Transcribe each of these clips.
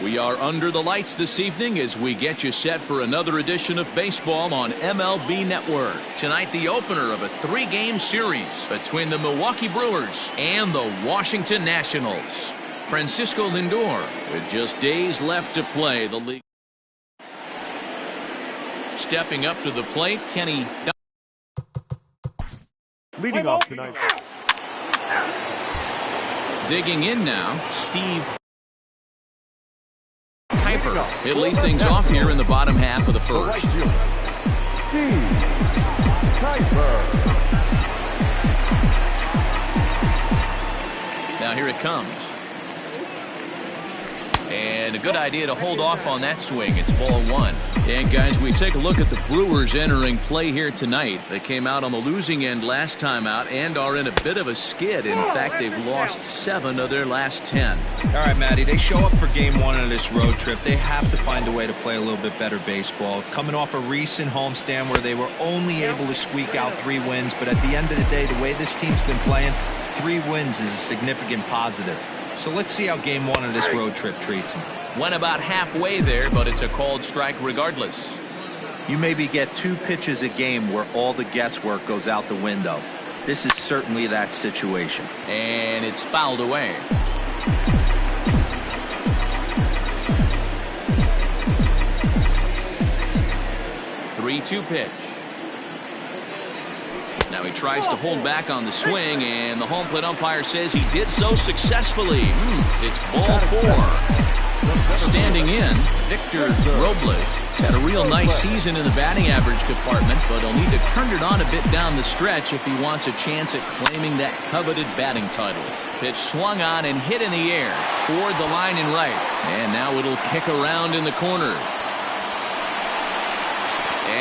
We are under the lights this evening as we get you set for another edition of baseball on MLB Network. Tonight, the opener of a 3-game series between the Milwaukee Brewers and the Washington Nationals. Francisco Lindor, with just days left to play, the league. Stepping up to the plate, Kenny. Leading off tonight. Digging in now, Steve. He'll lead things off here in the bottom half of the first. Now here it comes. And a good idea to hold off on that swing. It's ball 1. And guys, we take a look at the Brewers entering play here tonight. They came out on the losing end last time out and are in a bit of a skid. In fact, they've lost 7 of their last 10. All right, Matty, they show up for game 1 of this road trip. They have to find a way to play a little bit better baseball. Coming off a recent homestand where they were only able to squeak out 3 wins. But at the end of the day, the way this team's been playing, 3 wins is a significant positive. So let's see how game 1 of this road trip treats them. Went about halfway there, but it's a called strike regardless. You maybe get 2 pitches a game where all the guesswork goes out the window. This is certainly that situation. And it's fouled away. Three-two pitch. Now he tries to hold back on the swing, and the home plate umpire says he did so successfully. It's ball 4. Standing in, Victor Robles. He's had a real nice season in the batting average department, but he'll need to turn it on a bit down the stretch if he wants a chance at claiming that coveted batting title. Pitch swung on and hit in the air toward the line and right. And now it'll kick around in the corner.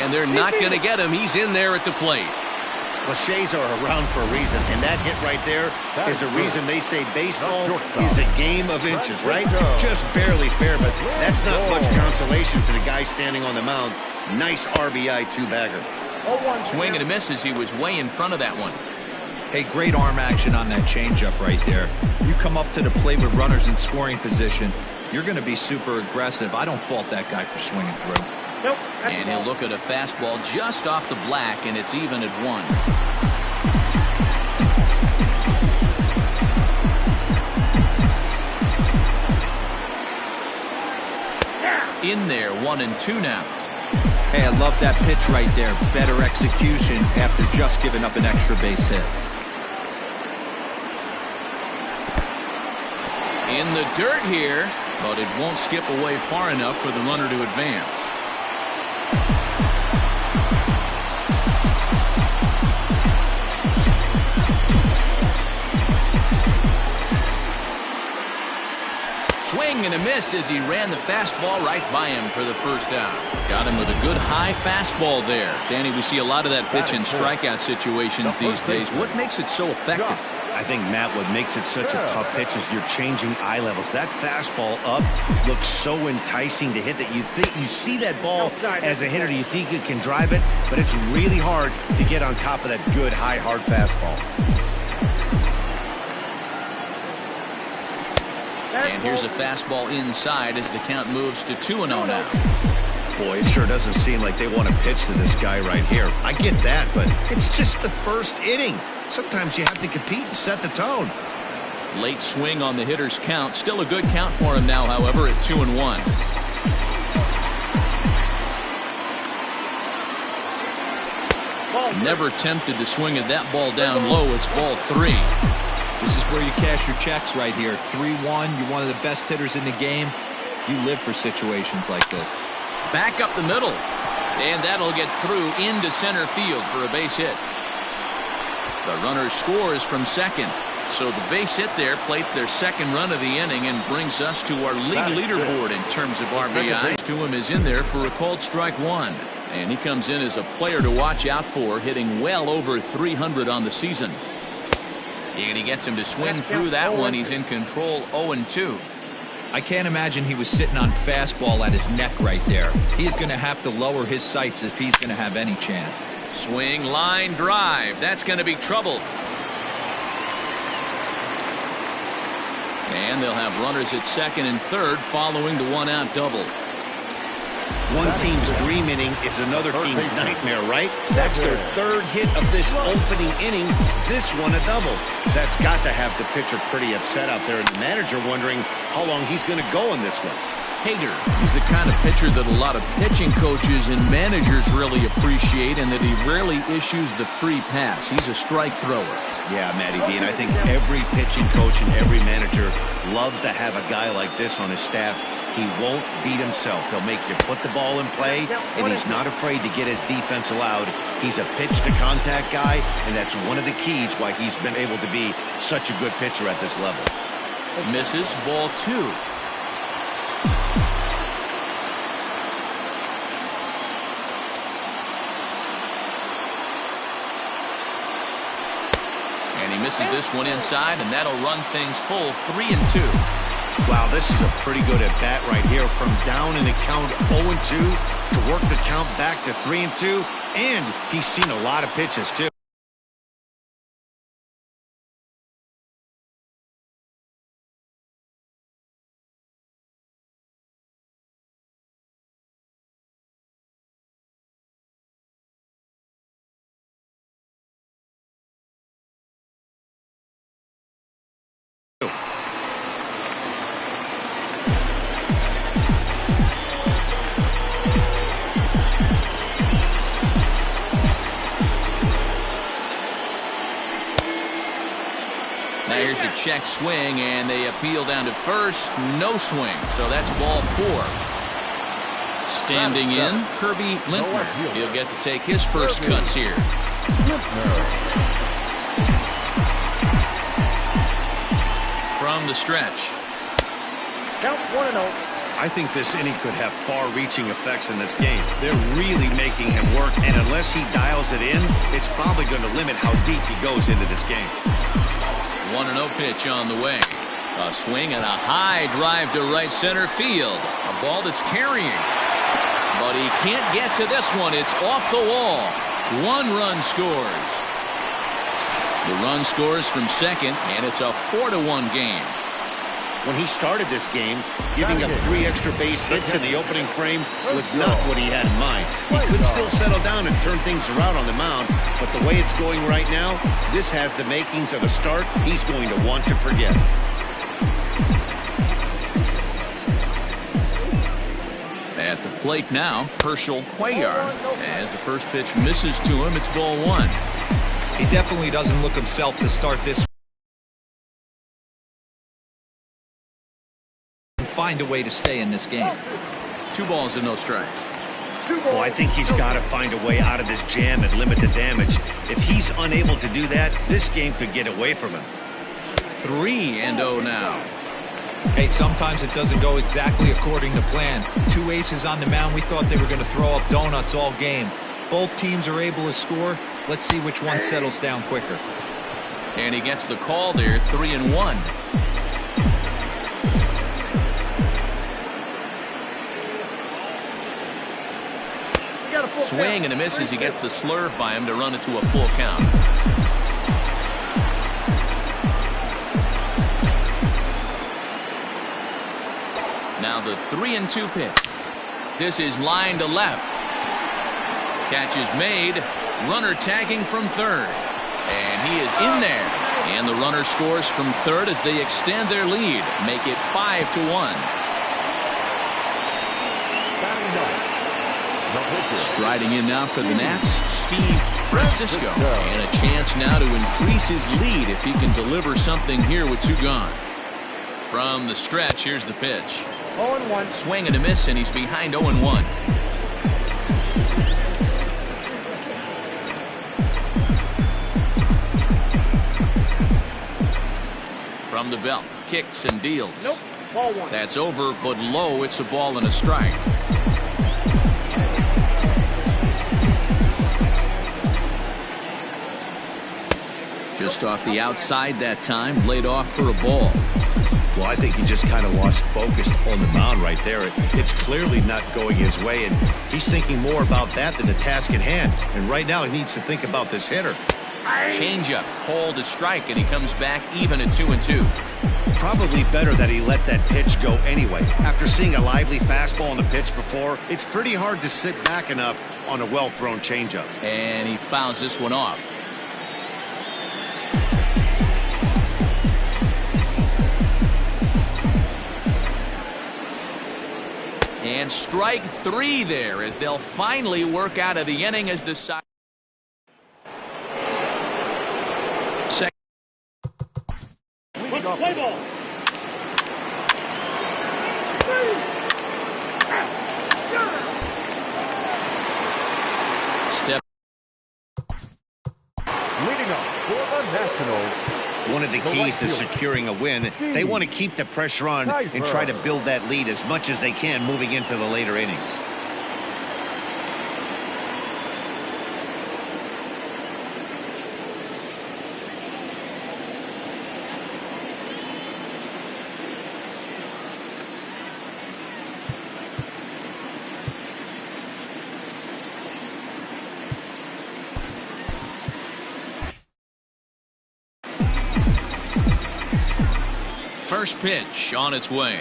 And they're not going to get him. He's in there at the plate. Cliches are around for a reason, and that hit right there is a reason they say baseball is a game of inches, right? Just barely fair, but that's not much consolation to the guy standing on the mound. Nice RBI 2-bagger. Swing and a miss as he was way in front of that one. Hey, great arm action on that changeup right there. You come up to the plate with runners in scoring position, you're going to be super aggressive. I don't fault that guy for swinging through. Nope. And he'll look at a fastball just off the black, and it's even at 1. In there, 1-2 now. Hey, I love that pitch right there. Better execution after just giving up an extra base hit. In the dirt here, but it won't skip away far enough for the runner to advance. Swing and a miss as he ran the fastball right by him for the first out. Got him with a good high fastball there. Danny, we see a lot of that pitch in strikeout situations these days. What makes it so effective? I think, Matt, what makes it such a tough pitch is you're changing eye levels. That fastball up looks so enticing to hit that you see that ball as a hitter, you think you can drive it, but it's really hard to get on top of that good, high, hard fastball. And here's a fastball inside as the count moves to 2-0 now. Boy, it sure doesn't seem like they want to pitch to this guy right here. I get that, but it's just the first inning. Sometimes you have to compete and set the tone. Late swing on the hitter's count. Still a good count for him now, however, at 2-1. Never tempted to swing at that ball down low. It's ball 3. This is where you cash your checks right here. 3-1. You're one of the best hitters in the game. You live for situations like this. Back up the middle. And that'll get through into center field for a base hit. The runner scores from second. So the base hit there plates their second run of the inning and brings us to our league leaderboard in terms of RBI. To him is in there for a called strike 1. And he comes in as a player to watch out for, hitting well over 300 on the season. And he gets him to swing through that one. He's in control, 0-2. I can't imagine he was sitting on fastball at his neck right there. He is going to have to lower his sights if he's going to have any chance. Swing, line, drive. That's going to be trouble. And they'll have runners at second and third following the one-out double. One team's dream inning is another team's nightmare, right? That's their third hit of this opening inning. This one a double. That's got to have the pitcher pretty upset out there, and the manager wondering how long he's going to go in this one. Hager, he's the kind of pitcher that a lot of pitching coaches and managers really appreciate, and that he rarely issues the free pass. He's a strike thrower. Yeah, Matty V, and I think every pitching coach and every manager loves to have a guy like this on his staff. He won't beat himself. He'll make you put the ball in play, and he's not afraid to get his defense allowed. He's a pitch-to-contact guy, and that's one of the keys why he's been able to be such a good pitcher at this level. Misses, ball 2. And he misses this one inside, and that'll run things full 3-2. Wow, this is a pretty good at-bat right here. From down in the count 0-2 to work the count back to 3-2, and he's seen a lot of pitches, too. Now here's a check swing, and they appeal down to first. No swing, so that's ball 4. Standing in, Kirby Lintner. He'll get to take his first cuts here. From the stretch. Count 1-0. I think this inning could have far-reaching effects in this game. They're really making him work, and unless he dials it in, it's probably going to limit how deep he goes into this game. 1-0 pitch on the way. A swing and a high drive to right center field. A ball that's carrying. But he can't get to this one. It's off the wall. 1 run scores. The run scores from second, and it's a 4-1 game. When he started this game, giving up 3 extra base hits in the opening frame was not what he had in mind. He could still settle down and turn things around on the mound, but the way it's going right now, this has the makings of a start he's going to want to forget. At the plate now, Herschel Cuellar. As the first pitch misses to him, it's ball 1. He definitely doesn't look himself to start this. Find a way to stay in this game. 2 balls and no strikes. Well, I think he's got to find a way out of this jam and limit the damage. If he's unable to do that, this game could get away from him. 3-0 now. Hey, sometimes it doesn't go exactly according to plan. 2 aces on the mound. We thought they were going to throw up donuts all game. Both teams are able to score. Let's see which one settles down quicker. And he gets the call there, 3-1. Swing and a miss as he gets the slurve by him to run it to a full count. Now the 3-2 pitch. This is line to left. Catch is made. Runner tagging from third. And he is in there. And the runner scores from third as they extend their lead. Make it 5-1. Striding in now for the Nats, Steve Francisco. And a chance now to increase his lead if he can deliver something here with 2 gone. From the stretch, here's the pitch. 0-1. Swing and a miss, and he's behind 0-1. From the belt, kicks and deals. Nope. Ball 1. That's over, but low. It's a ball and a strike. Just off the outside that time, laid off for a ball. Well, I think he just kind of lost focus on the mound right there. It's clearly not going his way, and he's thinking more about that than the task at hand. And right now, he needs to think about this hitter. Changeup, called a strike, and he comes back even at 2-2. probably better that he let that pitch go anyway. After seeing a lively fastball on the pitch before, it's pretty hard to sit back enough on a well-thrown changeup. And he fouls this one off. And strike 3 there as they'll finally work out of the inning as the side. Second. Play ball. Step. Leading up for the Nationals. One of the keys to securing a win, they want to keep the pressure on and try to build that lead as much as they can moving into the later innings. First pitch on its way.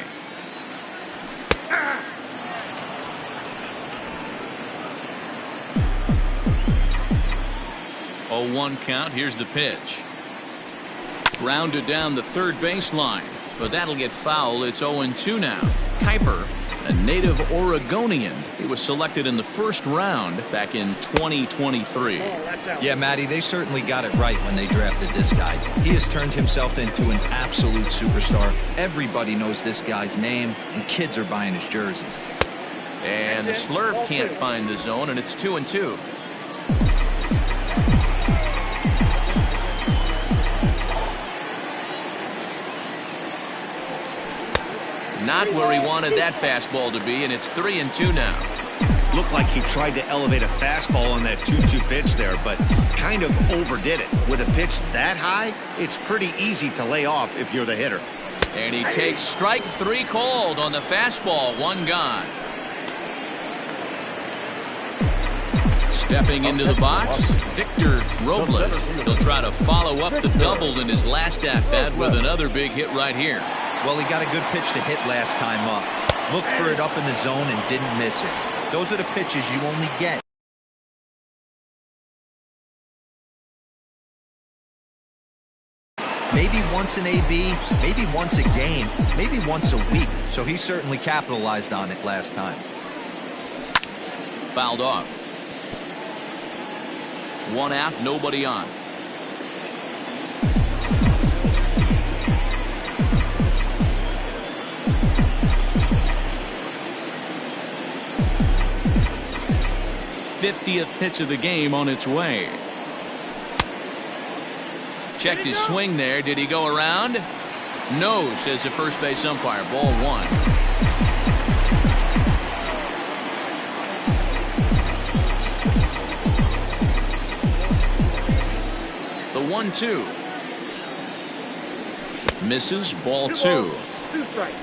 Oh, 1 count. Here's the pitch. Grounded down the third baseline, but that'll get foul. It's 0-2 now. Kuiper, a native Oregonian. He was selected in the first round back in 2023. Yeah, Matty, they certainly got it right when they drafted this guy. He has turned himself into an absolute superstar. Everybody knows this guy's name, and kids are buying his jerseys. And the slurve can't find the zone, and it's 2-2. Not where he wanted that fastball to be, and it's 3-2 now. Looked like he tried to elevate a fastball on that 2-2 pitch there, but kind of overdid it. With a pitch that high, it's pretty easy to lay off if you're the hitter. And he takes strike 3 called on the fastball. 1 gone. Stepping into the box, Victor Robles. He'll try to follow up the double in his last at-bat with another big hit right here. Well, he got a good pitch to hit last time up. Looked for it up in the zone and didn't miss it. Those are the pitches you only get. Maybe once an AB, maybe once a game, maybe once a week. So he certainly capitalized on it last time. Fouled off. 1 out, nobody on. '50th pitch of the game on its way. Checked his swing there. Did he go around? No, says the first base umpire. Ball 1. The 1-2. Misses. Ball 2. 2 strikes.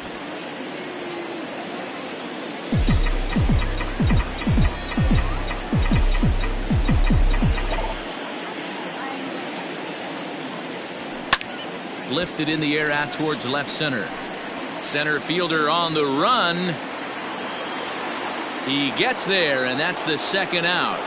Lifted in the air out towards left center. Center fielder on the run. He gets there, and that's the 2nd out.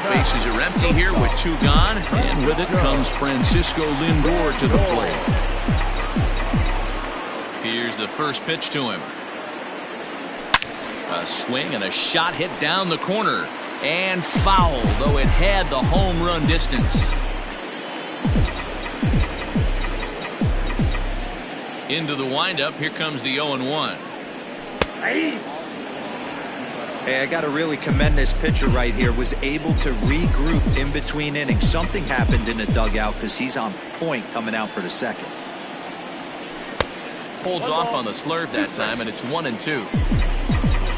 Bases are empty here with 2 gone, and with it comes Francisco Lindor to the plate. Here's the first pitch to him. A swing and a shot hit down the corner and foul, though it had the home run distance. Into the windup, here comes the 0-1. Hey, I got to really commend this pitcher right here. Was able to regroup in between innings. Something happened in the dugout because he's on point coming out for the second. Holds off on the slurve that time, and it's 1-2.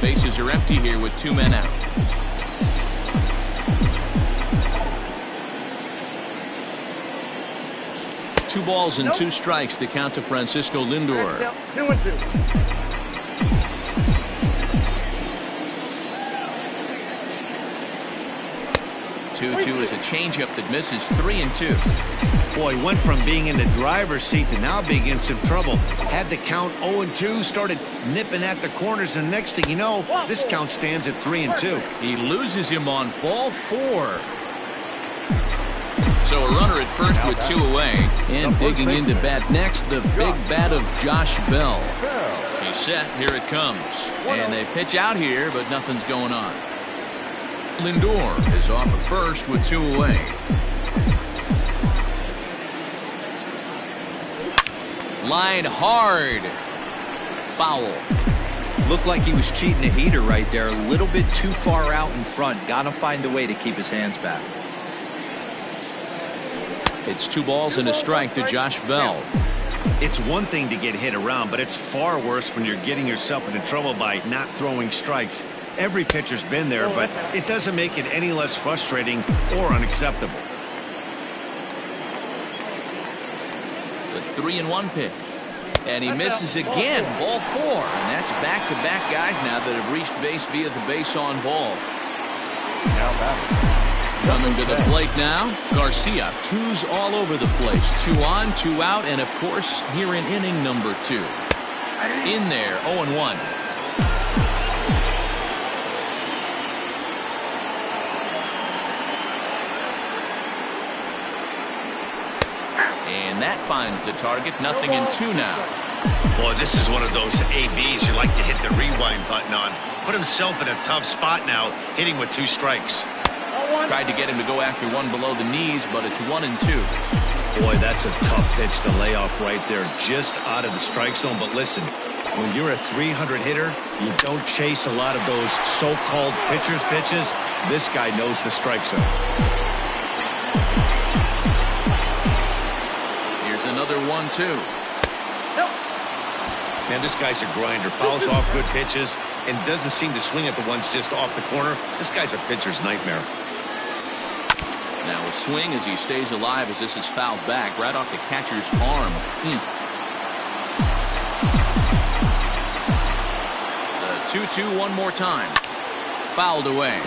Bases are empty here with 2 men out. Two balls and 2 strikes to count to Francisco Lindor. 2-2. 2-2 is a changeup that misses. 3-2. Boy, went from being in the driver's seat to now being in some trouble. Had the count 0-2, started nipping at the corners, and next thing you know, this count stands at 3-2. He loses him on ball 4. So a runner at first with 2 away. And digging into bat next, the big bat of Josh Bell. He's set. Here it comes. And they pitch out here, but nothing's going on. Lindor is off at first with 2 away. Line hard. Foul. Looked like he was cheating a heater right there. A little bit too far out in front. Got to find a way to keep his hands back. It's 2 balls and a strike to Josh Bell. It's one thing to get hit around, but it's far worse when you're getting yourself into trouble by not throwing strikes. Every pitcher's been there, but it doesn't make it any less frustrating or unacceptable. The 3-1 pitch. And he misses again. Ball 4. And that's back-to-back guys now that have reached base via the base on ball. Now batting. Coming to the plate now, Garcia. 2s all over the place. 2 on, 2 out, and of course, here in inning number 2. In there, 0-1. And that finds the target. 0-2 now. Boy, this is one of those ABs you like to hit the rewind button on. Put himself in a tough spot now, hitting with 2 strikes. Tried to get him to go after one below the knees, but it's 1-2. Boy, that's a tough pitch to lay off right there, just out of the strike zone. But listen, when you're a 300 hitter, you don't chase a lot of those so-called pitcher's pitches. This guy knows the strike zone. Here's another 1-2. Man, this guy's a grinder. Fouls off good pitches and doesn't seem to swing at the ones just off the corner. This guy's a pitcher's nightmare. Now a swing as he stays alive as this is fouled back right off the catcher's arm. The 2-2 one more time. Fouled away.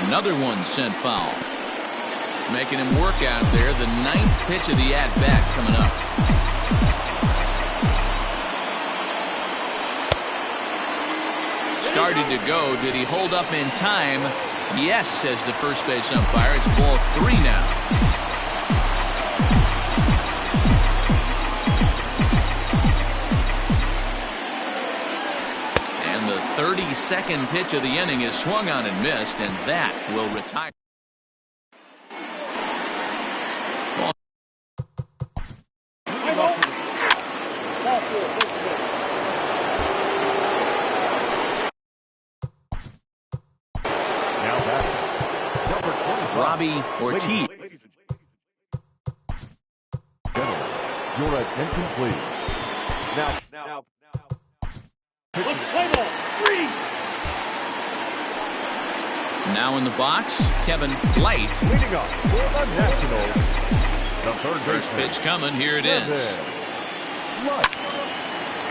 Another one sent foul. Making him work out there. The 9th pitch of the at-bat coming up. Started to go. Did he hold up in time? Yes, says the first base umpire. It's ball 3 now. And the 32nd pitch of the inning is swung on and missed, and that will retire. Robbie Ortiz. Your attention, please. Now. Let's play ball. 3. Now in the box, Kevin Light. Leading up for the Nationals, the third First baseman, pitch coming. Here it is. Light.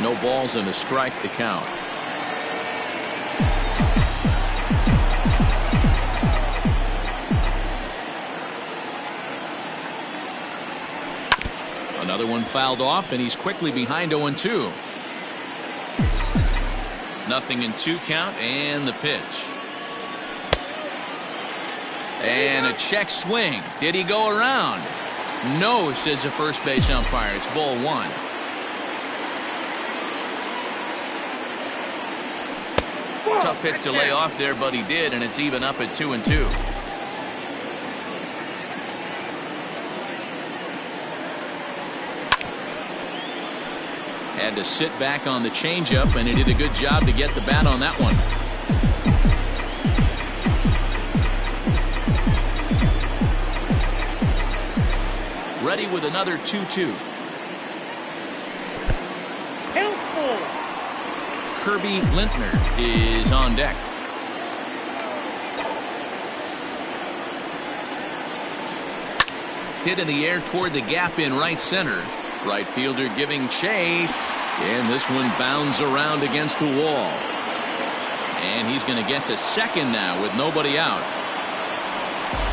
No balls and a strike to count. Another one fouled off, and he's quickly behind 0-2. 0-2 count, and the pitch. And a check swing. Did he go around? No, says the first base umpire. It's ball 1. Tough pitch to lay off there, but he did, and it's even up at 2-2. Had to sit back on the changeup, and he did a good job to get the bat on that one. Ready with another 2-2. Kirby Lintner is on deck. Hit in the air toward the gap in right center. Right fielder giving chase, and this one bounds around against the wall. And he's going to get to second now with nobody out.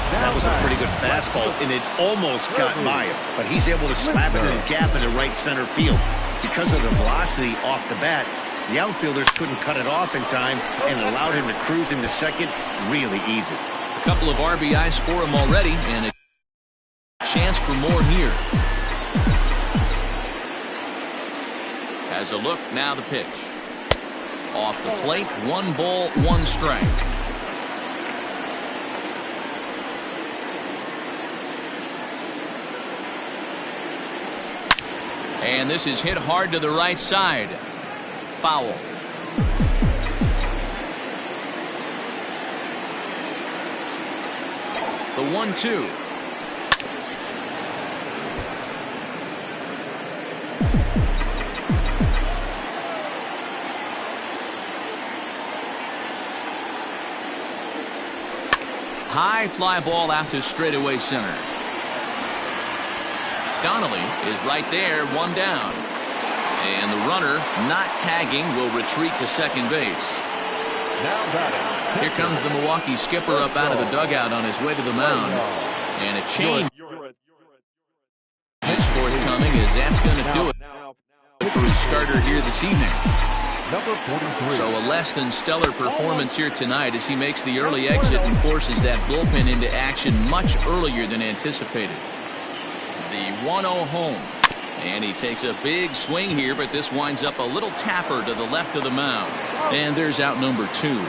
That was a pretty good fastball, and it almost got by him, but he's able to slap it in the gap in the right center field. Because of the velocity off the bat, the outfielders couldn't cut it off in time and allowed him to cruise into second really easy. A couple of RBIs for him already, and a chance for more here. Has a look, now the pitch. Off the plate, 1 ball, 1 strike. And this is hit hard to the right side. Foul. The 1-2. High fly ball out to straightaway center. Donnelly is right there, 1 down. And the runner, not tagging, will retreat to second base. Here comes the Milwaukee skipper up out of the dugout on his way to the mound. And a change is forthcoming, as that's going to do it for his starter here this evening. So a less than stellar performance here tonight as he makes the early exit and forces that bullpen into action much earlier than anticipated. The 1-0 home. And he takes a big swing here, but this winds up a little tapper to the left of the mound. And there's out number 2.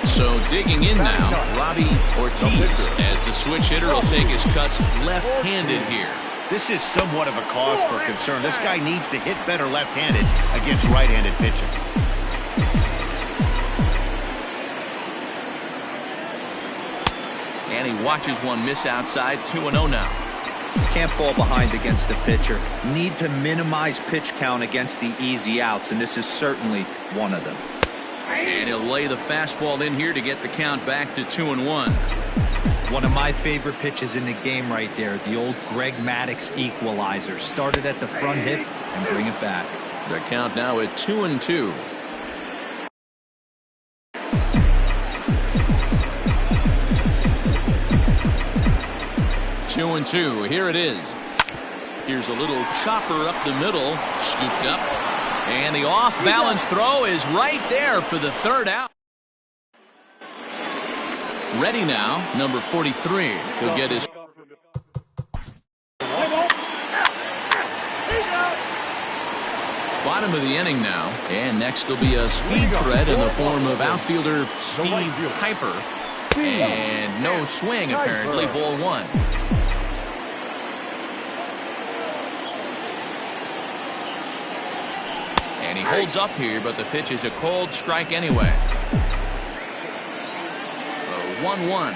So digging in now, Robbie Ortiz, as the switch hitter will take his cuts left-handed here. This is somewhat of a cause for concern. This guy needs to hit better left-handed against right-handed pitching. And he watches one miss outside. 2-0 now. Can't fall behind against the pitcher. Need to minimize pitch count against the easy outs, and this is certainly one of them. And he'll lay the fastball in here to get the count back to 2-1. One of my favorite pitches in the game right there, the old Greg Maddux equalizer. Started at the front hip and bring it back. The count now at 2-2. Two and 2. Here it is. Here's a little chopper up the middle, scooped up, and the off-balance throw is right there for the 3rd out. Ready now, number 43. He'll get his bottom of the inning now, and next will be a speed threat in the form of outfielder Steve Kuiper, and no swing apparently. Ball 1. And he holds up here, but the pitch is a cold strike anyway. 1-1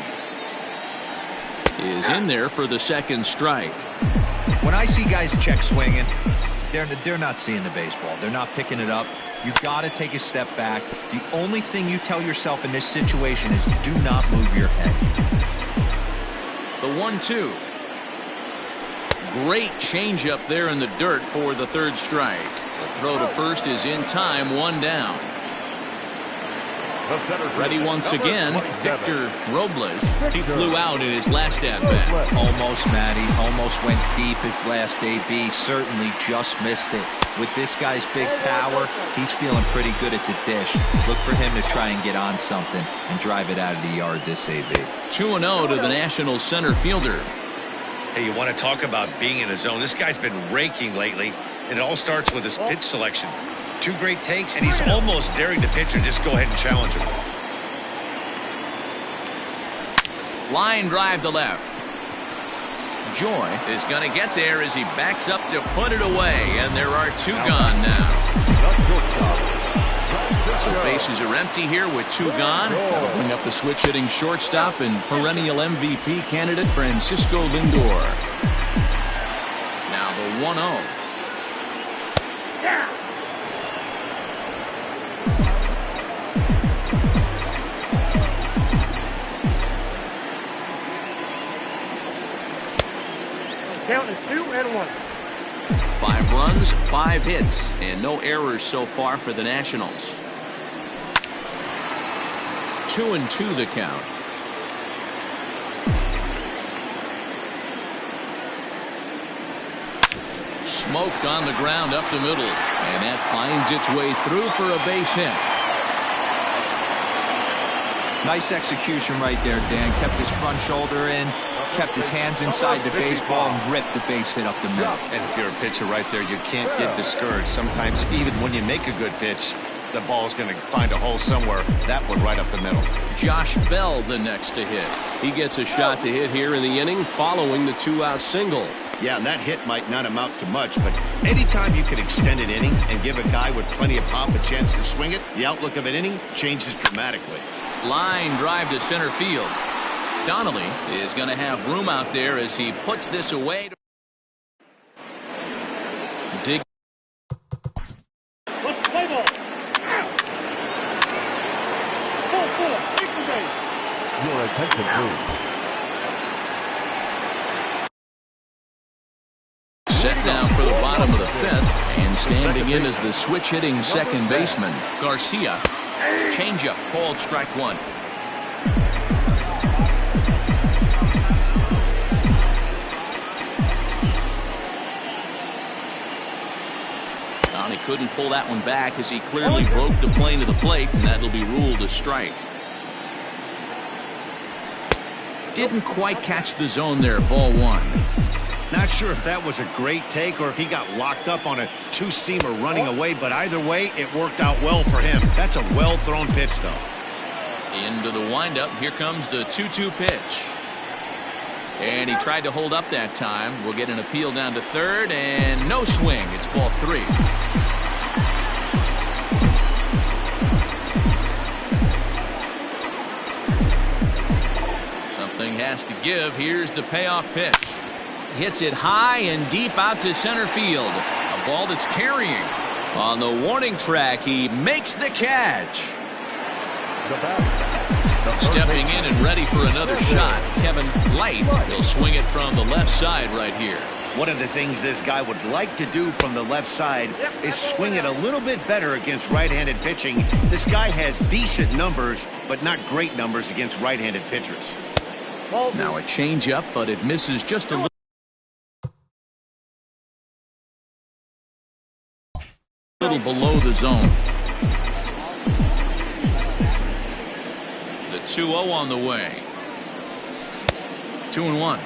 is in there for the 2nd strike. When I see guys check swinging, they're not seeing the baseball. They're not picking it up. You've got to take a step back. The only thing you tell yourself in this situation is do not move your head. The 1-2. Great changeup there in the dirt for the 3rd strike. The throw to first is in time. 1 down. The center fielder, Ready once number again, 27. Victor Robles. He flew out in his last at-bat. Almost, Matty. Almost went deep his last AB. Certainly just missed it. With this guy's big power, he's feeling pretty good at the dish. Look for him to try and get on something and drive it out of the yard this AB. 2-0 to the Nationals center fielder. Hey, you want to talk about being in the zone? This guy's been raking lately, and it all starts with his pitch selection. 2 great takes, and he's almost daring the pitcher just go ahead and challenge him. Line drive to left. Joy is going to get there as he backs up to put it away, and there are 2 gone now. So bases are empty here with 2 gone. That'll bring up the switch-hitting shortstop and perennial MVP candidate Francisco Lindor. Now the 1-0. Count is 2-1. 5 runs, 5 hits, and no errors so far for the Nationals. 2-2 the count. Smoked on the ground up the middle, and that finds its way through for a base hit. Nice execution right there, Dan. Kept his front shoulder in, kept his hands inside the baseball, and ripped the base hit up the middle. And if you're a pitcher right there, you can't get discouraged. Sometimes even when you make a good pitch, the ball's going to find a hole somewhere. That one right up the middle. Josh Bell the next to hit. He gets a shot to hit here in the inning following the 2-out single. Yeah, and that hit might not amount to much, but anytime you can extend an inning and give a guy with plenty of pop a chance to swing it, the outlook of an inning changes dramatically. Line drive to center field. Donnelly is going to have room out there as he puts this away. Dig. Let's play ball. Full, take the base. Your attention, please. Set down for the bottom of the 5th, and standing in as the switch-hitting second baseman, Garcia. Changeup called strike 1. He couldn't pull that one back as he clearly broke the plane to the plate, and that'll be ruled a strike. Didn't quite catch the zone there, ball 1. Not sure if that was a great take or if he got locked up on a 2-seamer running away, but either way, it worked out well for him. That's a well-thrown pitch, though. Into the windup, here comes the 2-2 pitch. And he tried to hold up that time. We'll get an appeal down to 3rd, and no swing. It's ball 3. Something has to give. Here's the payoff pitch. Hits it high and deep out to center field. A ball that's tarrying. On the warning track, he makes the catch. Stepping in and ready for another shot, Kevin Light. He'll swing it from the left side right here. One of the things this guy would like to do from the left side is swing it a little bit better against right-handed pitching. This guy has decent numbers, but not great numbers against right-handed pitchers. Now a changeup, but it misses just a little below the zone. The 2-0 on the way. 2-1.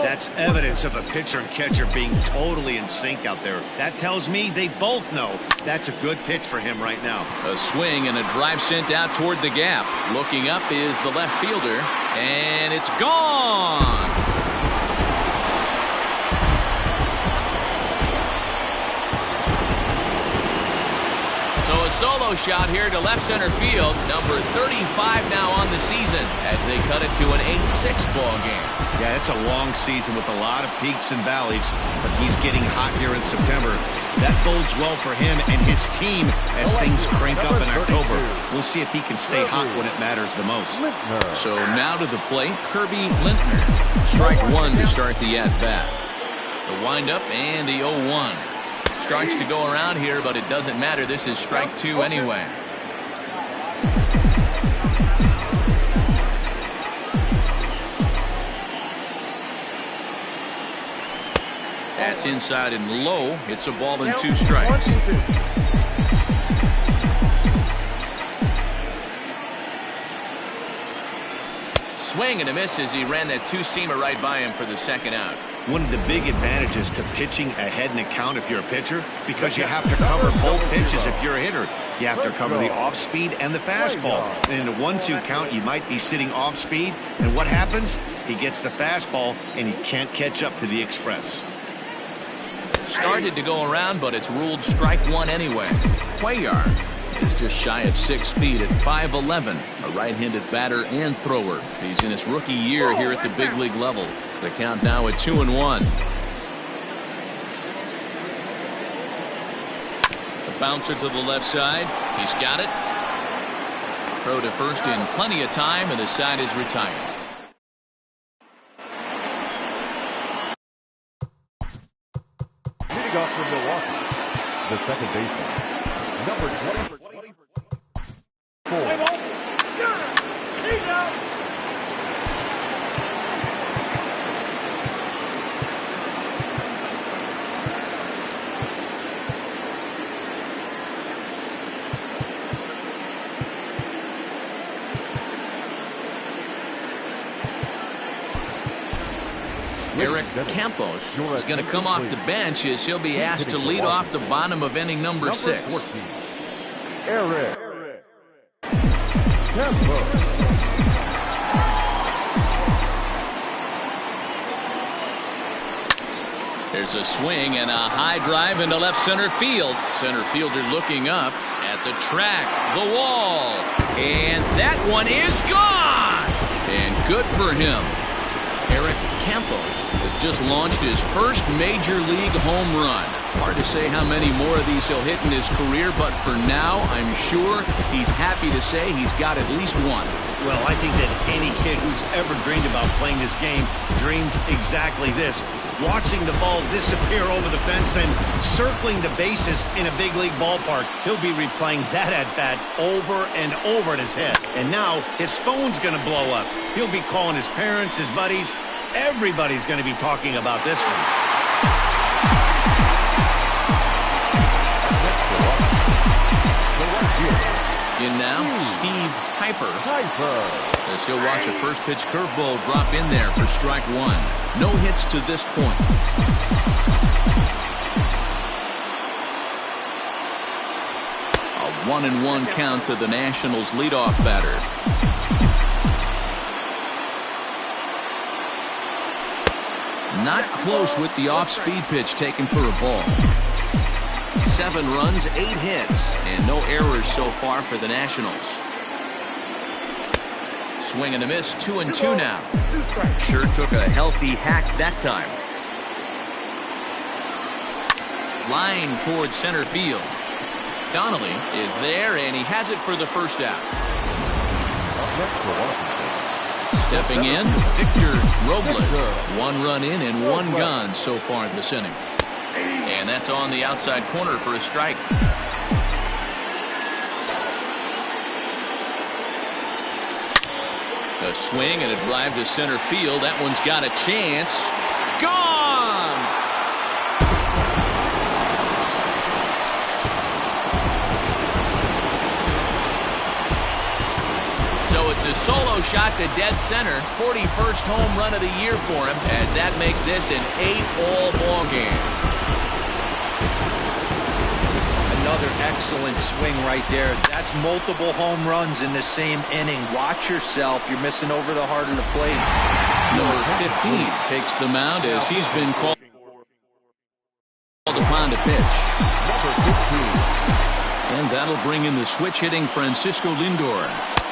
That's evidence of a pitcher and catcher being totally in sync out there. That tells me they both know that's a good pitch for him right now. A swing and a drive sent out toward the gap. Looking up is the left fielder, and it's gone. So a solo shot here to left center field. Number 35 now on the season as they cut it to an 8-6 ball game. Yeah, it's a long season with a lot of peaks and valleys, but he's getting hot here in September. That bodes well for him and his team as things crank up in October. We'll see if he can stay hot when it matters the most. So now to the plate, Kirby Lintner. Strike 1 to start the at-bat. The windup and the 0-1. Strikes to go around here, but it doesn't matter. This is strike 2 anyway. That's inside and low. It's a ball and 2 strikes. Swing and a miss as he ran that 2-seamer right by him for the 2nd out. One of the big advantages to pitching ahead in the count if you're a pitcher, because you have to cover both pitches if you're a hitter. You have to cover the off-speed and the fastball. And in a 1-2 count, you might be sitting off-speed. And what happens? He gets the fastball, and he can't catch up to the express. Started to go around, but it's ruled strike 1 anyway. Cuellar is just shy of 6 feet at 5'11", a right-handed batter and thrower. He's in his rookie year here at the big league level. The count now at 2-1. A bouncer to the left side. He's got it. Throw to first in plenty of time, and the side is retired. Leading off from Milwaukee, the second baseman, number 24. Eric Campos is going to come off the bench as he'll be asked to lead off the bottom of inning number 6. 14. Eric Campos. There's a swing and a high drive into left center field. Center fielder looking up at the track, the wall, and that one is gone. And good for him. Eric Campos has just launched his first major league home run. Hard to say how many more of these he'll hit in his career, but for now, I'm sure he's happy to say he's got at least one. Well, I think that any kid who's ever dreamed about playing this game dreams exactly this. Watching the ball disappear over the fence, then circling the bases in a big league ballpark. He'll be replaying that at-bat over and over in his head. And now his phone's going to blow up. He'll be calling his parents, his buddies. Everybody's going to be talking about this one. In now, Steve Piper. As he'll watch a first pitch curveball drop in there for strike 1. No hits to this point. A 1-1 count to the Nationals leadoff batter. Not close with the off-speed pitch taken for a ball. 7 runs, 8 hits, and no errors so far for the Nationals. Swing and a miss, 2-2 now. Sure took a healthy hack that time. Line towards center field. Donnelly is there, and he has it for the first out. Stepping in, Victor Robles. 1 run in and 1 gone so far this inning. And that's on the outside corner for a strike. A swing and a drive to center field. That one's got a chance. Gone! So it's a solo shot to dead center. 41st home run of the year for him, as that makes this an 8-all ball game. Another excellent swing right there. That's multiple home runs in the same inning. Watch yourself. You're missing over the heart of the plate. Number 15 takes the mound as he's been called upon to pitch. Number 15. And that'll bring in the switch hitting Francisco Lindor,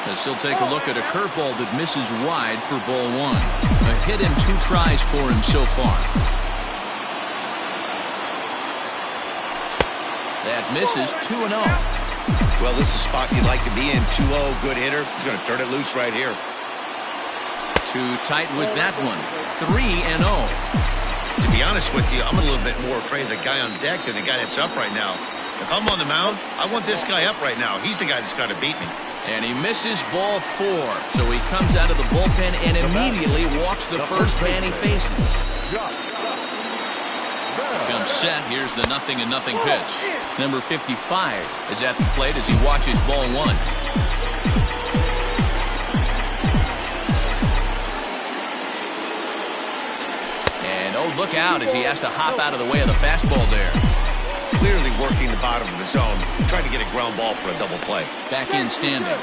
as he'll take a look at a curveball that misses wide for ball 1. A hit in 2 tries for him so far. That misses, 2-0. Well, this is a spot you'd like to be in. 2-0, good hitter. He's going to turn it loose right here. Too tight with that one. 3-0. To be honest with you, I'm a little bit more afraid of the guy on deck than the guy that's up right now. If I'm on the mound, I want this guy up right now. He's the guy that's got to beat me. And he misses ball 4. So he comes out of the bullpen and immediately walks the first man he faces. Comes set. Here's the 0-0 pitch. Number 55 is at the plate as he watches ball 1. And oh, look out as he has to hop out of the way of the fastball there. Clearly working the bottom of the zone, trying to get a ground ball for a double play. Back in standing.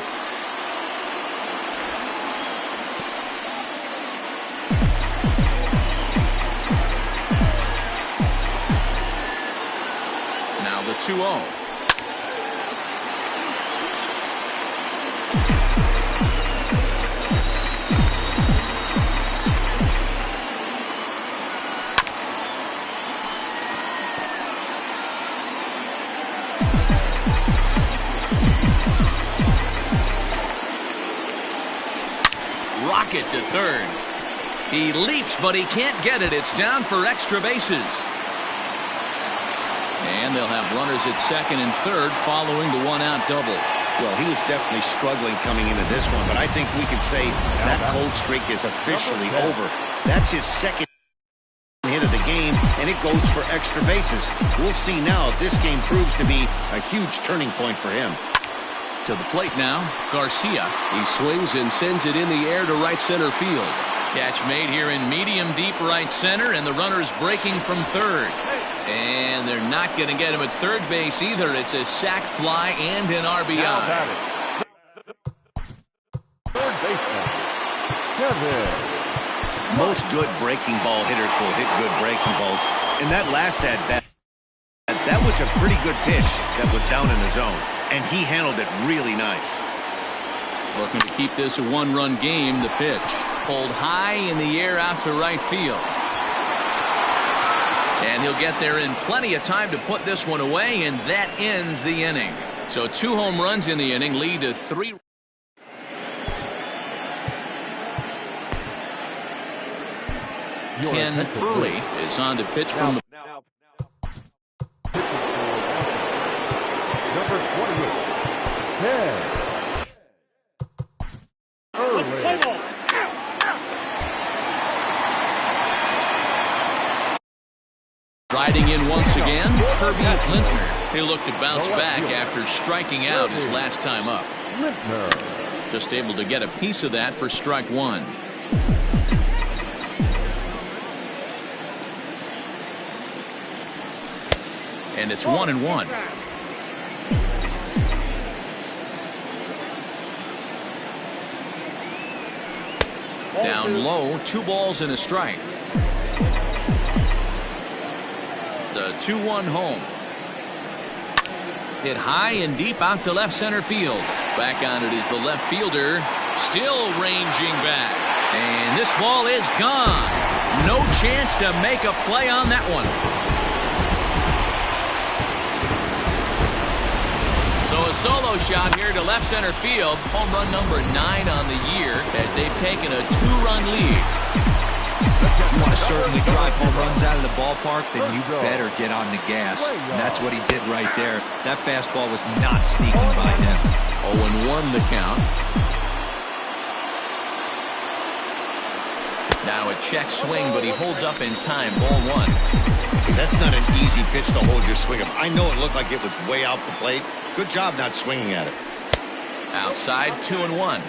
Now the 2-0. Rocket to third. He leaps, but he can't get it. It's down for extra bases. And they'll have runners at second and third following the one-out double. Well, he was definitely struggling coming into this one, but I think we can say that cold streak is officially over. That's his second hit of the game, and it goes for extra bases. We'll see now if this game proves to be a huge turning point for him. To the plate now, Garcia. He swings and sends it in the air to right center field. Catch made here in medium deep right center, and the runner's breaking from third. And they're not going to get him at third base either. It's a sac fly and an RBI. Third baseman, Kevin. Most good breaking ball hitters will hit good breaking balls. And that last at-bat, that was a pretty good pitch that was down in the zone. And he handled it really nice. Looking to keep this a one-run game. The pitch pulled high in the air out to right field. And he'll get there in plenty of time to put this one away, and that ends the inning. So 2 home runs in the inning lead to 3. Ken Early is on to pitch from the Number 28, Ken Early. riding in once again, Kirby Lintner. He'll look to bounce back after striking out his last time up. Just able to get a piece of that for strike 1. And it's 1-1. Down low, 2 balls and a strike. The 2-1 home. Hit high and deep out to left center field. Back on it is the left fielder, still ranging back. And this ball is gone. No chance to make a play on that one. So a solo shot here to left center field. Home run number 9 on the year as they've taken a 2-run lead. You want to certainly drive home runs out of the ballpark, then you better get on the gas. And that's what he did right there. That fastball was not sneaking by him. 0-1 the count. Now a check swing, but he holds up in time. Ball 1. Hey, that's not an easy pitch to hold your swing up. I know it looked like it was way out the plate. Good job not swinging at it. Outside, 2-1.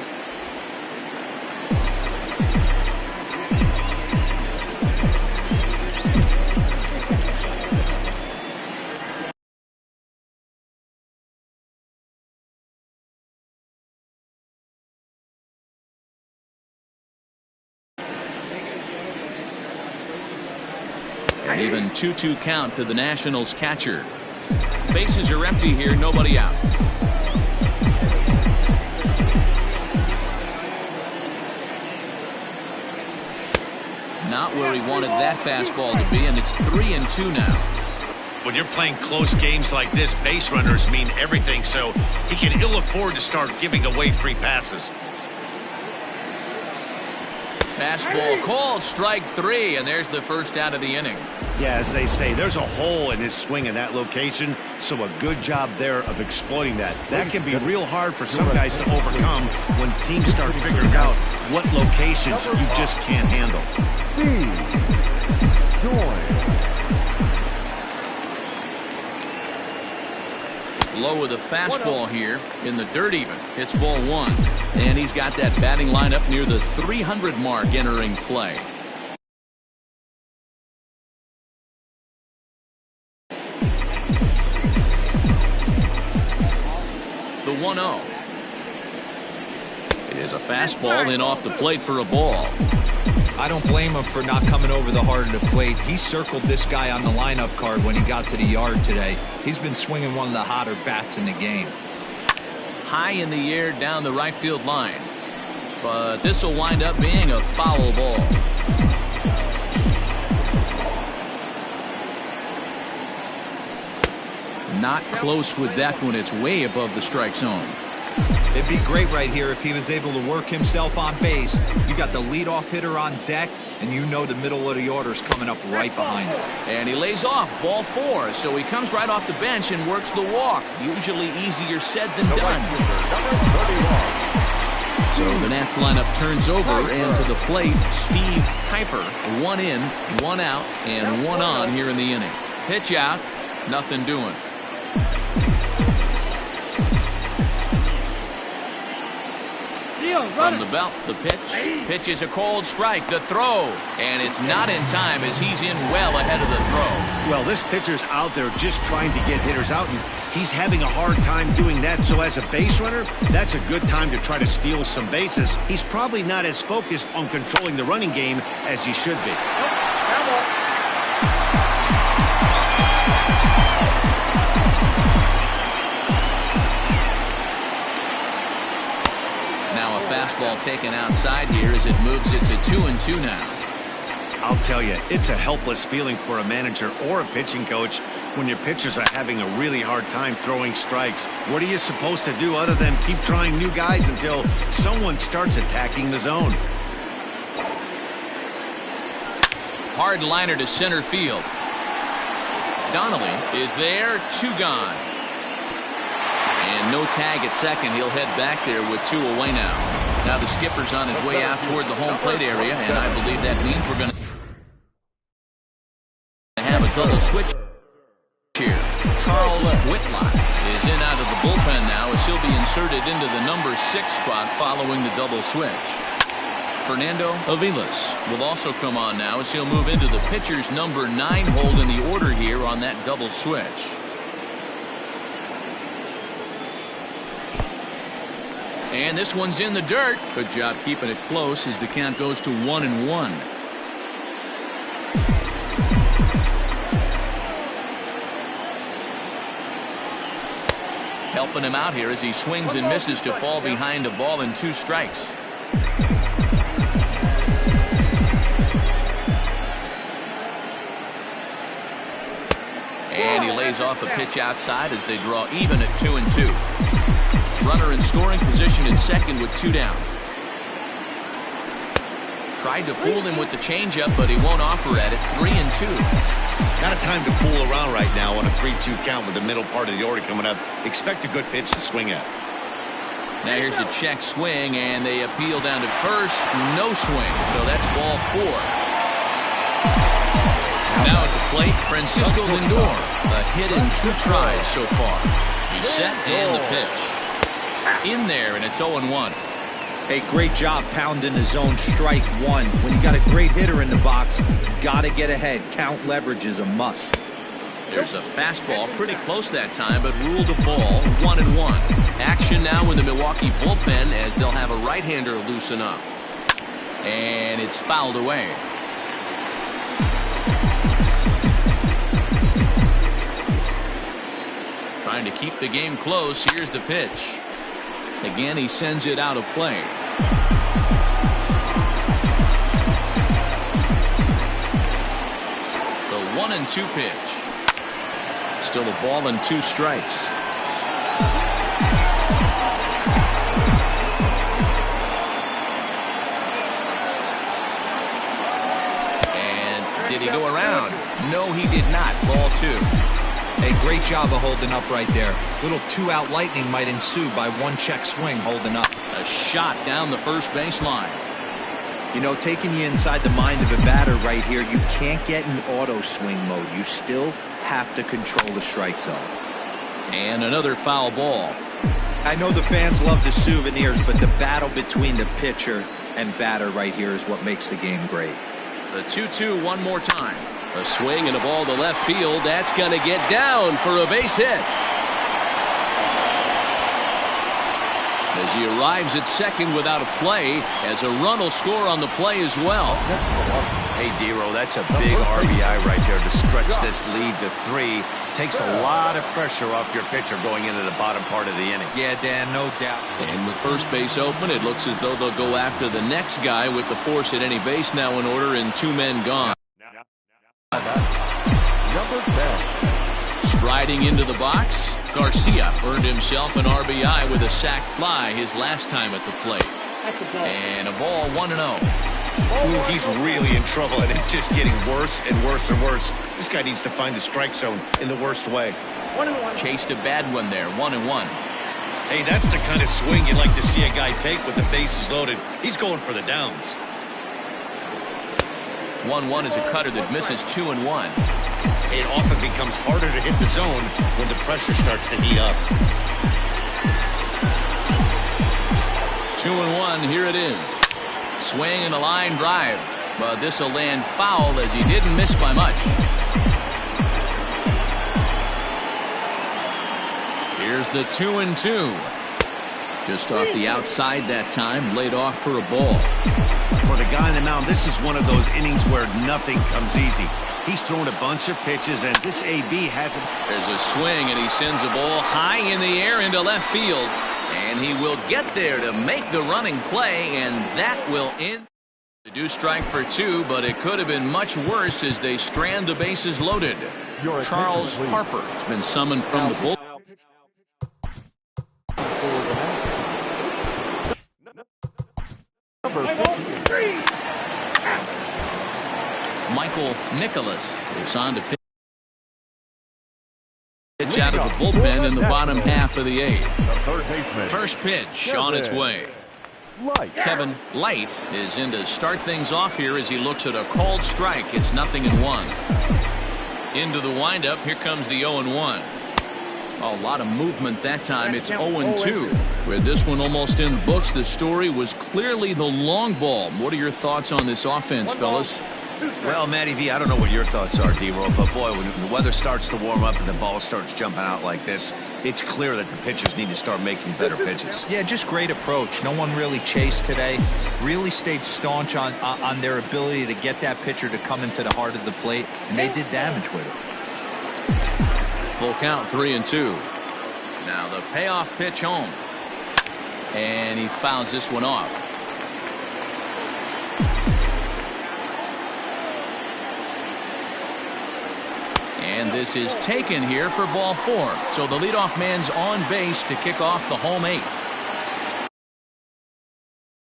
An even 2-2 count to the Nationals catcher. Bases are empty here, nobody out. Not where he wanted that fastball to be, and it's 3-2 now. When you're playing close games like this, base runners mean everything, so he can ill afford to start giving away free passes. Fastball called, strike 3, and there's the first out of the inning. Yeah, as they say, there's a hole in his swing in that location, so a good job there of exploiting that. That can be real hard for some guys to overcome when teams start figuring out what locations you just can't handle. Low with a fastball here in the dirt even. It's ball 1. And he's got that batting lineup near the 300 mark entering play. The 1-0. It is a fastball in off the plate for a ball. I don't blame him for not coming over the heart of the plate. He circled this guy on the lineup card when he got to the yard today. He's been swinging one of the hotter bats in the game. High in the air down the right field line. But this will wind up being a foul ball. Not close with that one. It's way above the strike zone. It'd be great right here if he was able to work himself on base. You got the leadoff hitter on deck, and you know the middle of the order's coming up right behind him. And he lays off, ball 4. So he comes right off the bench and works the walk. Usually easier said than done. So the Nats lineup turns over, and to the plate, Steve Kuiper. 1 in, 1 out, and 1 on here in the inning. Pitch out, nothing doing. From the belt, the pitch. Pitch is a cold strike. The throw. And it's not in time as he's in well ahead of the throw. Well, this pitcher's out there just trying to get hitters out, and he's having a hard time doing that. So as a base runner, that's a good time to try to steal some bases. He's probably not as focused on controlling the running game as he should be. Fastball taken outside here as it moves it to 2-2 now. I'll tell you, it's a helpless feeling for a manager or a pitching coach when your pitchers are having a really hard time throwing strikes. What are you supposed to do other than keep trying new guys until someone starts attacking the zone? Hard liner to center field. Donnelly is there, 2 gone. And no tag at second. He'll head back there with 2 away now. Now the skipper's on his way out toward the home plate area, and I believe that means we're going to have a double switch here. Charles Whitlock is in out of the bullpen now as he'll be inserted into the number 6 spot following the double switch. Fernando Aviles will also come on now as he'll move into the pitcher's number 9 hold in the order here on that double switch. And this one's in the dirt. Good job keeping it close as the count goes to 1-1. Helping him out here as he swings and misses to fall behind a ball and 2 strikes. And he lays off a pitch outside as they draw even at 2-2. Runner in scoring position at second with 2 down. Tried to fool him with the changeup, but he won't offer at it. 3-2. Not a time to fool around right now on a 3-2 count with the middle part of the order coming up. Expect a good pitch to swing at. Now here's a check swing, and they appeal down to first. No swing, so that's ball 4. Now at the plate, Francisco Lindor. A hit in 2 tries so far. He's set and the pitch. In there, and it's 0-1. Hey, great job pounding the zone. Strike 1. When you got a great hitter in the box, got to get ahead. Count leverage is a must. There's a fastball pretty close that time, but ruled a ball. 1-1. Action now in the Milwaukee bullpen as they'll have a right-hander loosen up. And it's fouled away. Trying to keep the game close. Here's the pitch. Again, he sends it out of play. The 1-2 pitch. Still a ball and 2 strikes. Did he go around? No, he did not. Ball 2. Hey, great job of holding up right there. Little two-out lightning might ensue by one check swing holding up. A shot down the first baseline. You know, taking you inside the mind of a batter right here, you can't get in auto swing mode. You still have to control the strike zone. And another foul ball. I know the fans love the souvenirs, but the battle between the pitcher and batter right here is what makes the game great. The 2-2 one more time. A swing and a ball to left field. That's going to get down for a base hit. As he arrives at second without a play, as a run will score on the play as well. Hey, D-Roll, that's a big RBI right there to stretch this lead to 3. Takes a lot of pressure off your pitcher going into the bottom part of the inning. Yeah, Dan, no doubt. And with first base open, it looks as though they'll go after the next guy with the force at any base now in order and 2 men gone. Number 10. Striding into the box, Garcia earned himself an RBI with a sac fly his last time at the plate. And a ball 1-0. Ooh, he's really in trouble, and it's just getting worse and worse and worse. This guy needs to find the strike zone in the worst way. 1-1. Chased a bad one there, 1-1. Hey, that's the kind of swing you'd like to see a guy take with the bases loaded. He's going for the downs. 1-1 is a cutter that misses 2-1. It often becomes harder to hit the zone when the pressure starts to heat up. 2-1, here it is. Swing and a line drive, but this will land foul as he didn't miss by much. Here's the 2-2. Just off the outside that time, laid off for a ball. For the guy on the mound, this is one of those innings where nothing comes easy. He's thrown a bunch of pitches, and this AB hasn't. There's a swing, and he sends a ball high in the air into left field. And he will get there to make the running play, and that will end. They do strike for 2, but it could have been much worse as they strand the bases loaded. Charles Harper has been summoned from the bullpen. Michael Nicholas is on to pitch out of the bullpen in the bottom half of the 8th. First pitch on its way. Kevin Light is in to start things off here as he looks at a called strike. It's 0-1. Into the windup. Here comes the 0-1. A lot of movement that time. It's 0-2. With this one almost in the books, the story was clearly the long ball. What are your thoughts on this offense, fellas? Well, Matty V, I don't know what your thoughts are, D-Roll, but boy, when the weather starts to warm up and the ball starts jumping out like this, it's clear that the pitchers need to start making better pitches. Yeah, just great approach. No one really chased today. Really stayed staunch on their ability to get that pitcher to come into the heart of the plate, and they did damage with it. Full count, 3-2. Now the payoff pitch home. And he fouls this one off. And this is taken here for ball 4. So the leadoff man's on base to kick off the home 8th.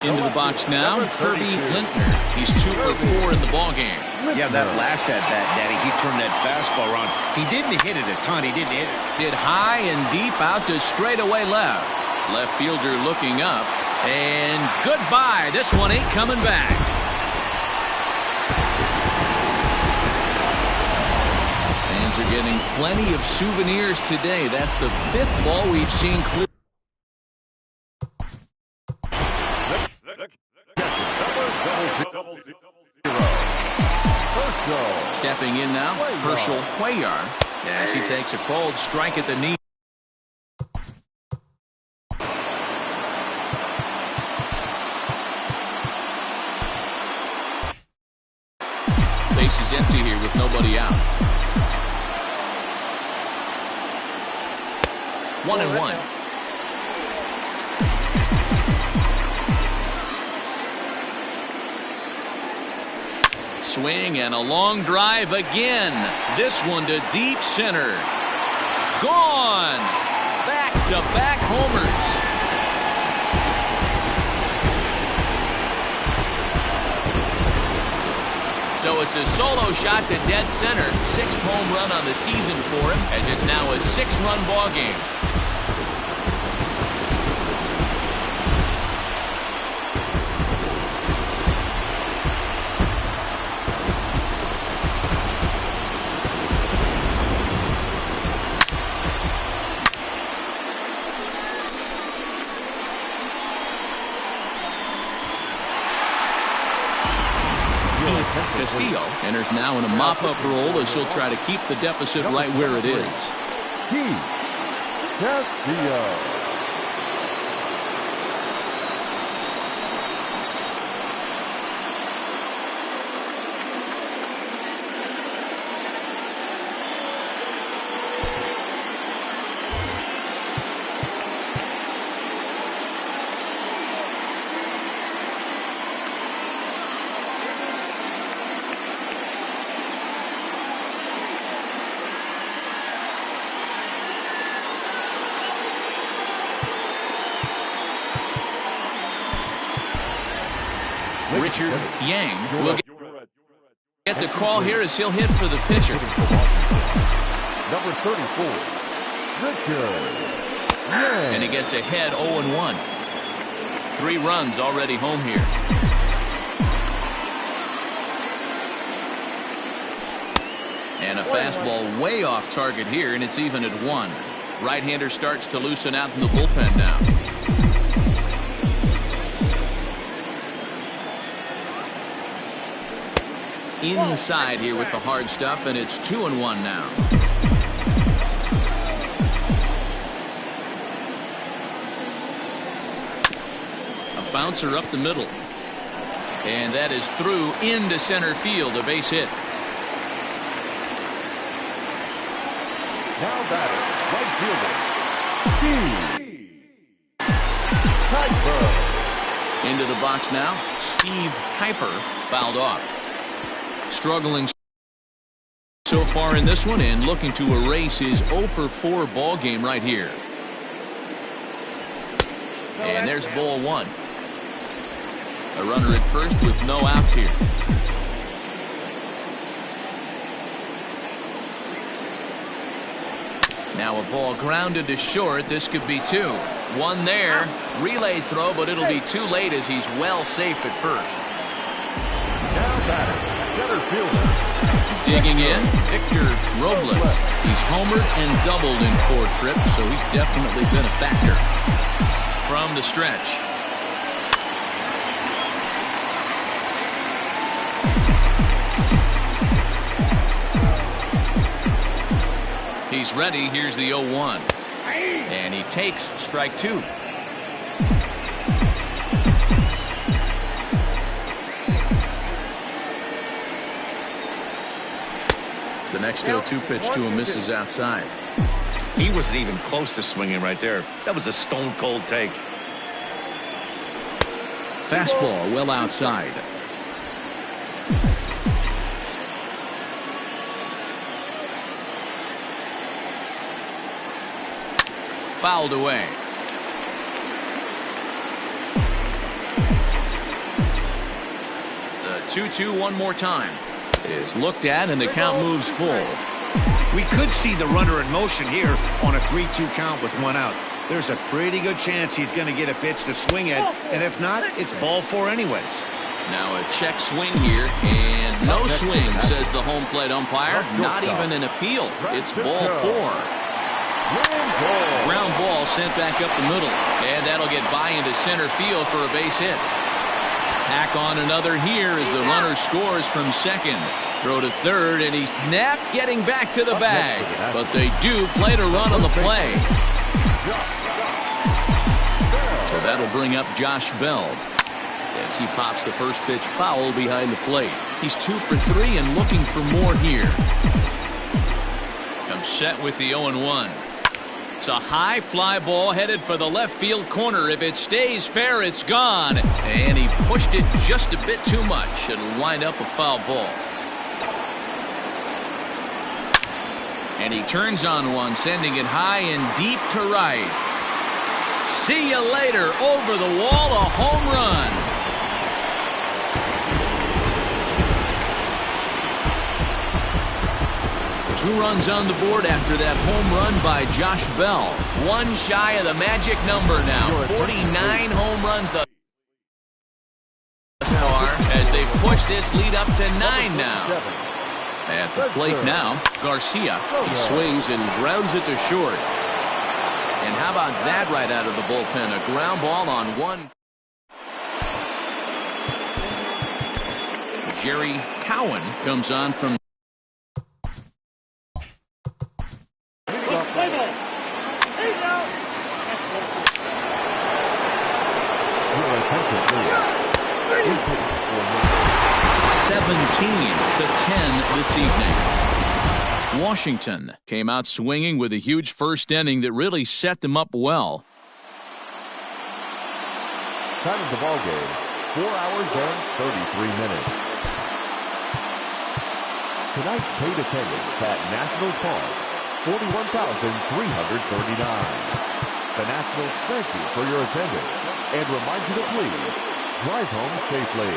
Into the box now, Kirby Lintner. He's 2 for 4 in the ballgame. Yeah, that last at-bat, Daddy, he turned that fastball around. He didn't hit it a ton. He didn't hit it. Did high and deep out to straightaway left. Left fielder looking up. And goodbye. This one ain't coming back. Fans are getting plenty of souvenirs today. That's the 5th ball we've seen clear. Stepping in now, Herschel Cuellar, as he takes a cold strike at the knee. Base is empty here with nobody out. 1-1. Swing and a long drive again. This one to deep center. Gone. Back-to-back homers. So it's a solo shot to dead center. 6th home run on the season for him, as it's now a 6-run ball game. Castillo enters now in a mop-up role as he'll try to keep the deficit right where it is. Castillo. Richard Yang will get the call here as he'll hit for the pitcher. Number 34, Richard Yang. And he gets ahead 0-1. 3 runs already home here. And a fastball way off target here, and it's even at 1. Right-hander starts to loosen out in the bullpen now. Inside here with the hard stuff, and it's 2-1 now. A bouncer up the middle, and that is through into center field, a base hit. Now batting, right fielder, Steve Kuiper. Into the box now, Steve Kuiper fouled off. Struggling so far in this one and looking to erase his 0-for-4 ball game right here. And there's ball 1. A runner at first with no outs here. Now a ball grounded to short. This could be 2. 1 there. Relay throw, but it'll be too late as he's well safe at first. Now batting, center fielder. Digging in, Victor Robles. He's homered and doubled in 4 trips, so he's definitely been a factor. From the stretch. He's ready. Here's the 0-1. And he takes strike 2. The next 0-2 pitch to him misses outside. He wasn't even close to swinging right there. That was a stone-cold take. Fastball well outside. Fouled away. The 2-2 one more time. Is looked at and the count moves full. We could see the runner in motion here on a 3-2 count with 1 out. There's a pretty good chance he's going to get a pitch to swing at, and if not, it's ball 4 anyways. Now a check swing here, and no swing, says the home plate umpire. Not even an appeal. It's ball 4. Ground ball sent back up the middle, and that'll get by into center field for a base hit. Tack on another here as the runner scores from second. Throw to third, and he's not getting back to the bag. But they do play to run on the play. So that'll bring up Josh Bell as he pops the first pitch foul behind the plate. He's 2 for 3 and looking for more here. Comes set with the 0-1. It's a high fly ball headed for the left field corner. If it stays fair, it's gone. And he pushed it just a bit too much. It'll wind up a foul ball. And he turns on one, sending it high and deep to right. See you later. Over the wall, a home run. 2 runs on the board after that home run by Josh Bell. 1 shy of the magic number now. 49 home runs thus far as they've pushed this lead up to 9 now. At the plate now, Garcia. He swings and grounds it to short. And how about that right out of the bullpen? A ground ball on 1. Jerry Cowan comes on from. Play ball. Here you go. 17-10 this evening. Washington came out swinging with a huge first inning that really set them up well. Time of the ball game, 4 hours and 33 minutes. Tonight's paid attendance at Nationals Park, 41,339. The Nationals thank you for your attendance and remind you to please drive home safely.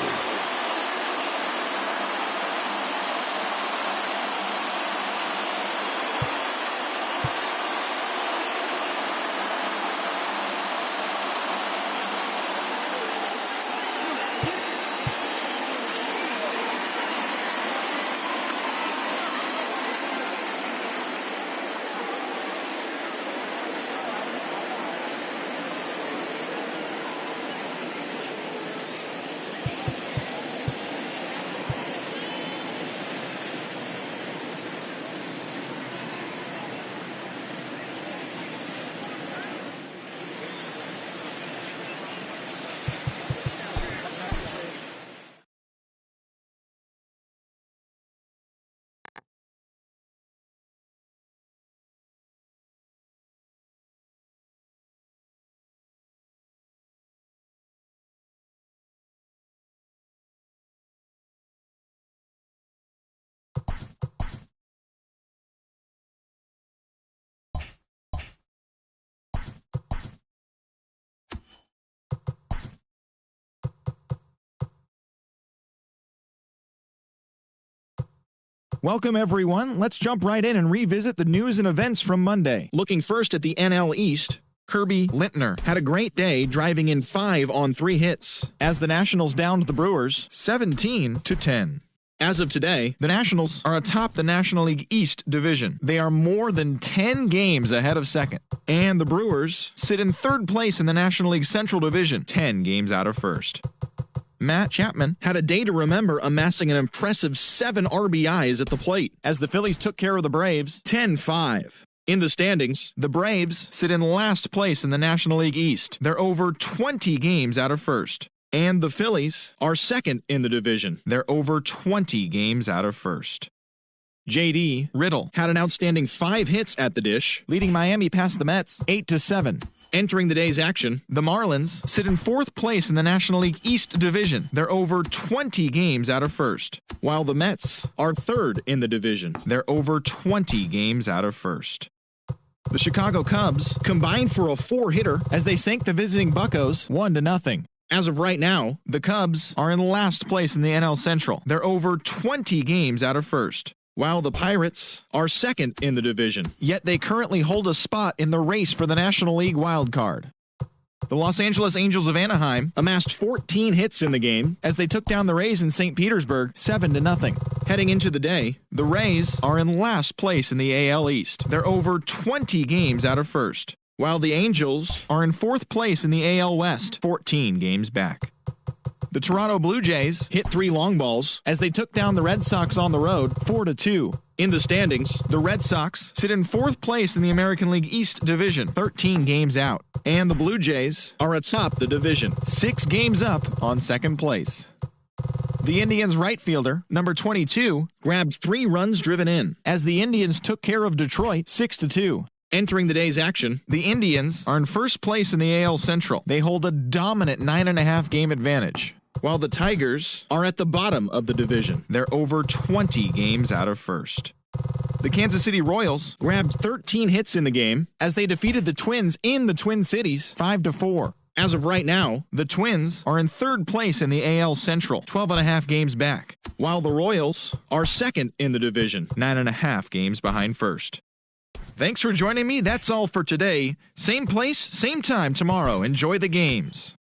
Welcome, everyone. Let's jump right in and revisit the news and events from Monday. Looking first at the NL East, Kirby Lintner had a great day, driving in 5 on 3 hits, as the Nationals downed the Brewers 17-10. As of today, the Nationals are atop the National League East division. They are more than 10 games ahead of second. And the Brewers sit in 3rd place in the National League Central Division, 10 games out of first. Matt Chapman had a day to remember, amassing an impressive 7 RBIs at the plate as the Phillies took care of the Braves 10-5. In the standings, the Braves sit in last place in the National League East. They're over 20 games out of first. And the Phillies are second in the division. They're over 20 games out of first. J.D. Riddle had an outstanding 5 hits at the dish, leading Miami past the Mets 8-7. Entering the day's action, the Marlins sit in 4th place in the National League East division. They're over 20 games out of first, while the Mets are 3rd in the division. They're over 20 games out of first. The Chicago Cubs combined for a 4-hitter as they sank the visiting Buccos 1-0. As of right now, the Cubs are in last place in the NL Central. They're over 20 games out of first, while the Pirates are 2nd in the division, yet they currently hold a spot in the race for the National League wild card. The Los Angeles Angels of Anaheim amassed 14 hits in the game as they took down the Rays in St. Petersburg 7-0. Heading into the day, the Rays are in last place in the AL East. They're over 20 games out of first, while the Angels are in 4th place in the AL West, 14 games back. The Toronto Blue Jays hit 3 long balls as they took down the Red Sox on the road 4-2. In the standings, the Red Sox sit in 4th place in the American League East division, 13 games out. And the Blue Jays are atop the division, 6 games up on 2nd place. The Indians right fielder, number 22, grabbed 3 runs driven in as the Indians took care of Detroit 6-2. Entering the day's action, the Indians are in 1st place in the AL Central. They hold a dominant 9.5 game advantage, while the Tigers are at the bottom of the division. They're over 20 games out of first. The Kansas City Royals grabbed 13 hits in the game as they defeated the Twins in the Twin Cities 5-4. As of right now, the Twins are in third place in the AL Central, 12.5 games back, while the Royals are second in the division, 9.5 games behind first. Thanks for joining me. That's all for today. Same place, same time tomorrow. Enjoy the games.